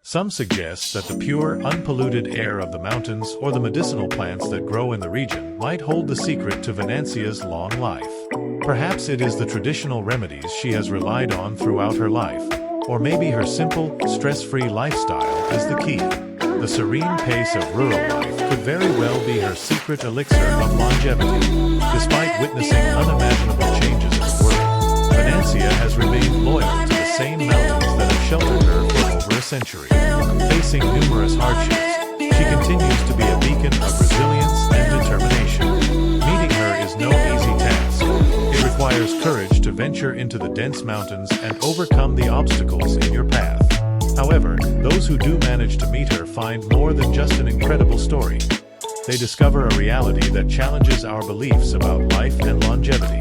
Some suggest that the pure, unpolluted air of the mountains or the medicinal plants that grow in the region might hold the secret to Venancia's long life. Perhaps it is the traditional remedies she has relied on throughout her life, or maybe her simple, stress-free lifestyle is the key. The serene pace of rural life could very well be her secret elixir of longevity. Despite witnessing unimaginable changes in the world, Venancia has remained loyal to the same mountains that have sheltered her for over a century. Facing numerous hardships, she continues to be a beacon of resilience and determination. Meeting her is no easy task. It requires courage to venture into the dense mountains and overcome the obstacles in your path. However, those who do manage to meet her find more than just an incredible story. They discover a reality that challenges our beliefs about life and longevity.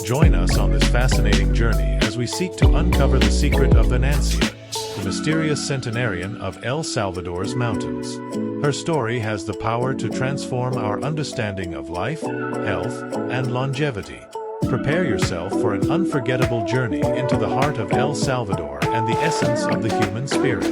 Join us on this fascinating journey as we seek to uncover the secret of Venancia, the mysterious centenarian of El Salvador's mountains. Her story has the power to transform our understanding of life, health, and longevity. Prepare yourself for an unforgettable journey into the heart of El Salvador and the essence of the human spirit.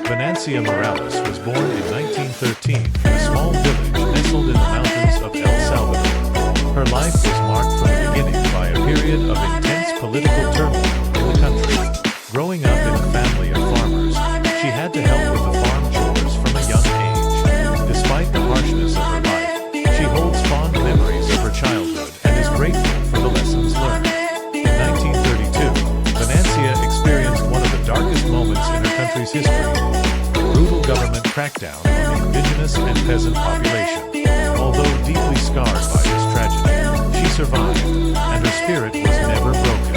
Venancia Morales was born in 1913 in a small village nestled in the mountains of El Salvador. Her life was marked from the beginning by a period of intense political turmoil in the country. Growing up in a family of farmers, she had to help with the farm chores from a young age. Despite the harshness of her life, she holds fond memories of her childhood and is grateful for the lessons learned. In 1932, Venancia experienced one of the darkest moments in her country's history: a brutal government crackdown on the indigenous and peasant population. Although deeply scarred by this tragedy, she survived, and her spirit was never broken.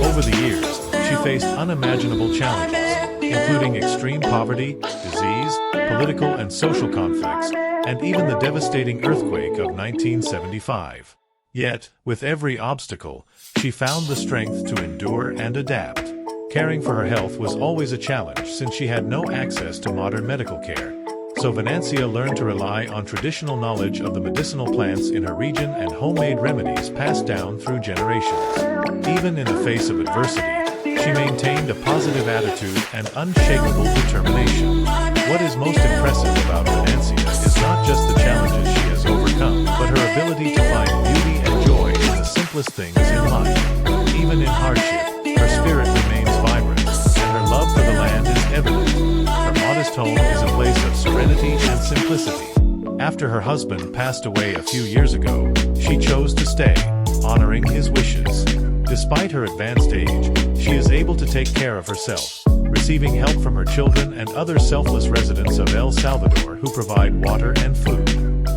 Over the years, she faced unimaginable challenges, including extreme poverty, disease, political and social conflicts, and even the devastating earthquake of 1975. Yet, with every obstacle, she found the strength to endure and adapt. Caring for her health was always a challenge since she had no access to modern medical care. So Venancia learned to rely on traditional knowledge of the medicinal plants in her region and homemade remedies passed down through generations. Even in the face of adversity, she maintained a positive attitude and unshakable determination. What is most impressive about Venancia is not just the challenges she has overcome, but her ability to find beauty and joy in the simplest things in life. Even in hardship, her spirit remains vibrant, and her love for the land is evident. Her modest home is a place of serenity and simplicity. After her husband passed away a few years ago, she chose to stay, honoring his wishes. Despite her advanced age, she is able to take care of herself, receiving help from her children and other selfless residents of El Salvador who provide water and food.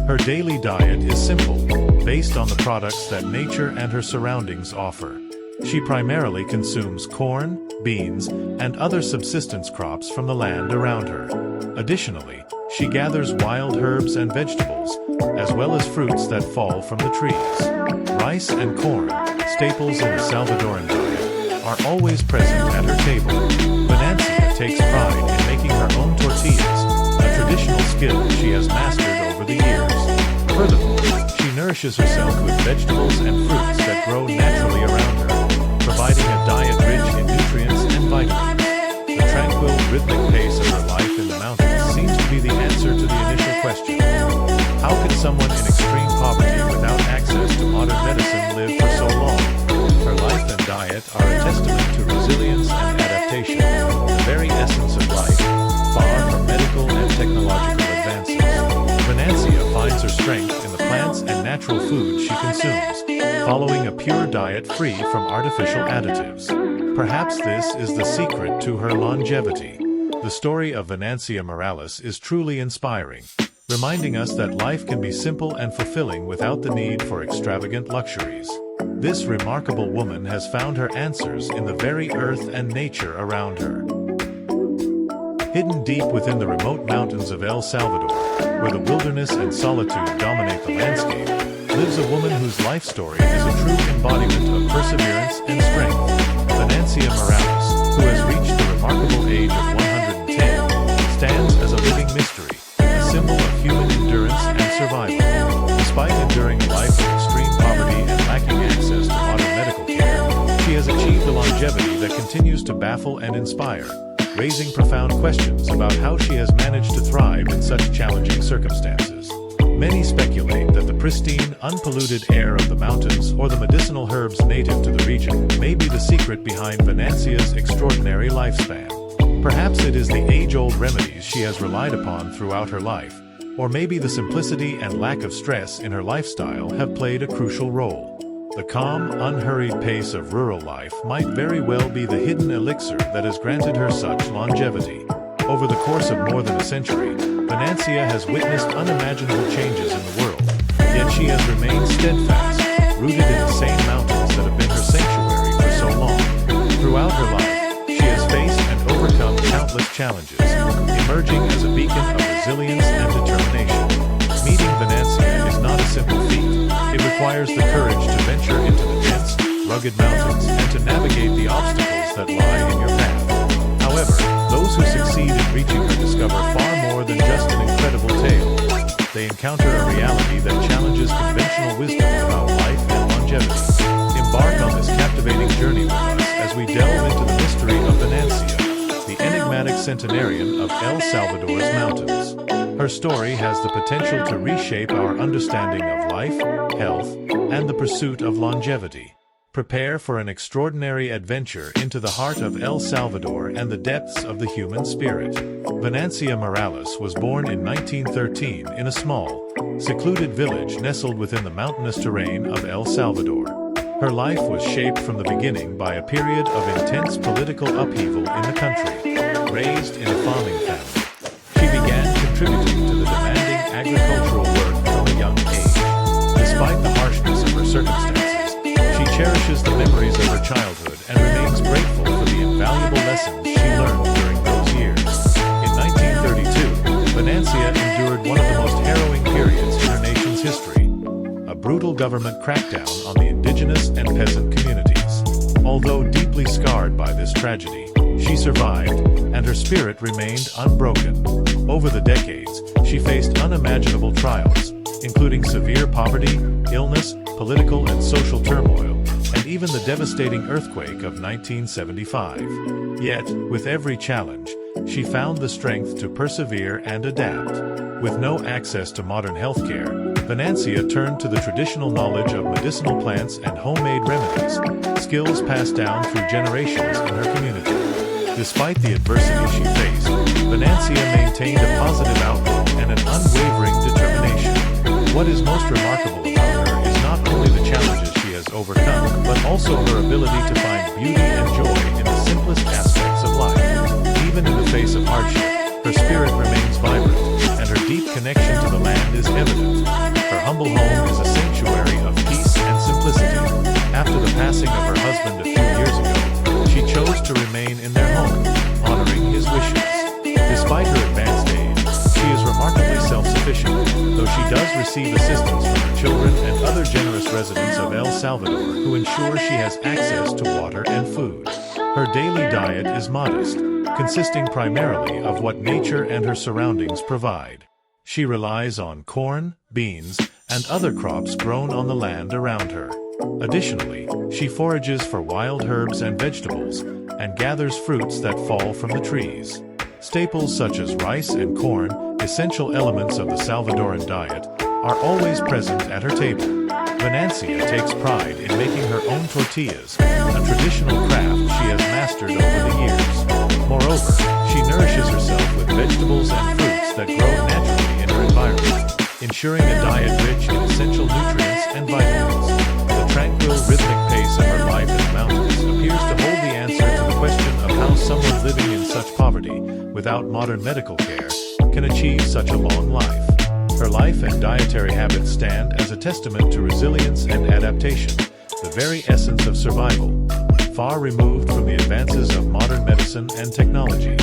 Her daily diet is simple, based on the products that nature and her surroundings offer. She primarily consumes corn, beans, and other subsistence crops from the land around her. Additionally, she gathers wild herbs and vegetables, as well as fruits that fall from the trees. Rice and corn, staples in the Salvadoran diet, are always present at her table. Venancia takes pride in making her own tortillas, a traditional skill she has mastered over the years. Furthermore, she nourishes herself with vegetables and fruits that grow naturally around her, providing a diet rich in nutrients and vitamins. The tranquil, rhythmic pace of her life in the mountains seems to be the answer to the initial question: how can someone in extreme poverty without access to modern medicine live for so long? Her life and diet are a testament to resilience and adaptation, the very essence of life, far from medical and technological advances. Venancia finds her strength in the plants and natural foods she consumes, following a pure diet free from artificial additives. Perhaps this is the secret to her longevity. The story of Venancia Morales is truly inspiring, reminding us that life can be simple and fulfilling without the need for extravagant luxuries. This remarkable woman has found her answers in the very earth and nature around her. Hidden deep within the remote mountains of El Salvador, where the wilderness and solitude dominate the landscape, lives a woman whose life story is a true embodiment of perseverance and strength. Venancia Morales, who has reached the remarkable age of 110, stands as a living mystery, a symbol of human endurance and survival. Despite enduring a life of extreme poverty and lacking access to modern medical care, she has achieved a longevity that continues to baffle and inspire. raising profound questions about how she has managed to thrive in such challenging circumstances. Many speculate that the pristine, unpolluted air of the mountains or the medicinal herbs native to the region may be the secret behind Venancia's extraordinary lifespan. Perhaps it is the age-old remedies she has relied upon throughout her life, or maybe the simplicity and lack of stress in her lifestyle have played a crucial role. The calm, unhurried pace of rural life might very well be the hidden elixir that has granted her such longevity. Over the course of more than a century, Venancia has witnessed unimaginable changes in the world, yet she has remained steadfast, rooted in the same mountains that have been her sanctuary for so long. Throughout her life, she has faced and overcome countless challenges, emerging as a beacon of resilience and determination. Meeting Venancia is not a simple feat. It requires the courage to venture into the dense, rugged mountains and to navigate the obstacles that lie in your path. However, those who succeed in reaching her discover far more than just an incredible tale. They encounter a reality that challenges conventional wisdom about life and longevity. Embark on this captivating journey with us as we delve into the mystery of Venancia, the enigmatic centenarian of El Salvador's mountains. Her story has the potential to reshape our understanding of life, health, and the pursuit of longevity. Prepare for an extraordinary adventure into the heart of El Salvador and the depths of the human spirit. Venancia Morales was born in 1913 in a small, secluded village nestled within the mountainous terrain of El Salvador. Her life was shaped from the beginning by a period of intense political upheaval in the country. Raised in a farming family, she began contributing to the demanding agricultural work from a young age. Despite the harshness of her circumstances, she cherishes the memories of her childhood and remains grateful for the invaluable lessons she learned during those years. In 1932, Venancia endured one of the most harrowing periods in her nation's history, a brutal government crackdown on the indigenous and peasant communities. Although deeply scarred by this tragedy, she survived, and her spirit remained unbroken. Over the decades, she faced unimaginable trials, including severe poverty, illness, political and social turmoil, and even the devastating earthquake of 1975. Yet, with every challenge, she found the strength to persevere and adapt. With no access to modern healthcare, Venancia turned to the traditional knowledge of medicinal plants and homemade remedies, skills passed down through generations in her community. Despite the adversity she faced, Venancia maintained a positive outlook and an unwavering determination. What is most remarkable about her is not only the challenges she has overcome, but also her ability to find beauty and joy in the simplest aspects of life. Even in the face of hardship, her spirit remains vibrant, and her deep connection to the land is evident. Her humble home is a sanctuary of peace and simplicity. After the passing of her husband a few years ago, she chose to remain in their home, honoring his wishes. Despite her advanced age, she is remarkably self-sufficient, though she does receive assistance from her children and other generous residents of El Salvador who ensure she has access to water and food. Her daily diet is modest, consisting primarily of what nature and her surroundings provide. She relies on corn, beans, and other crops grown on the land around her. Additionally, she forages for wild herbs and vegetables, and gathers fruits that fall from the trees. Staples such as rice and corn, essential elements of the Salvadoran diet, are always present at her table. Venancia takes pride in making her own tortillas, a traditional craft she has mastered over the years. Moreover, she nourishes herself with vegetables and fruits that grow naturally in her environment, ensuring a diet rich in essential nutrients and vitamins. The tranquil, rhythmic pace of her life in the mountains appears to hold the answer to the question of how someone living in such poverty, without modern medical care, can achieve such a long life. Her life and dietary habits stand as a testament to resilience and adaptation, the very essence of survival. Far removed from the advances of modern medicine and technology,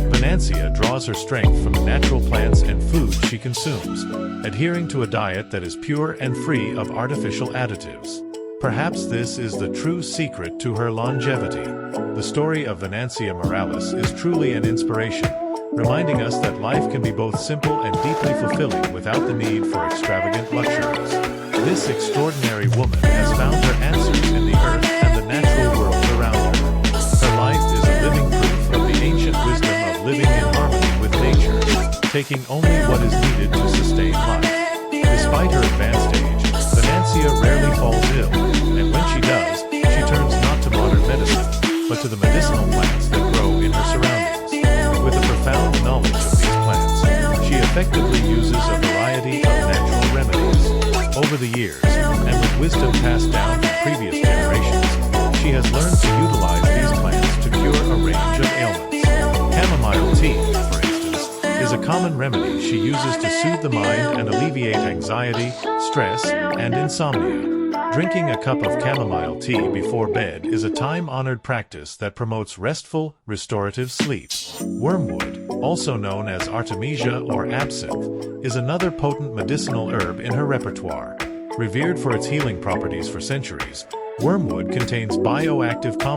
Venancia draws her strength from the natural plants and food she consumes, adhering to a diet that is pure and free of artificial additives. Perhaps this is the true secret to her longevity. The story of Venancia Morales is truly an inspiration, reminding us that life can be both simple and deeply fulfilling without the need for extravagant luxuries. This extraordinary woman has found her answers in the earth and the natural world around her. Her life is a living proof of the ancient wisdom taking only what is needed to sustain life. Despite her advanced age, Venancia rarely falls ill, and when she does, she turns not to modern medicine, but to the medicinal plants that grow in her surroundings. With a profound knowledge of these plants, she effectively uses a variety of natural remedies. Over the years, and with wisdom passed down from previous generations, she has learned to utilize these plants to cure a range of ailments. Chamomile tea, for instance, is a common remedy she uses to soothe the mind and alleviate anxiety, stress, and insomnia. Drinking a cup of chamomile tea before bed is a time-honored practice that promotes restful, restorative sleep. Wormwood, also known as artemisia or absinthe, is another potent medicinal herb in her repertoire. Revered for its healing properties for centuries, wormwood contains bioactive compounds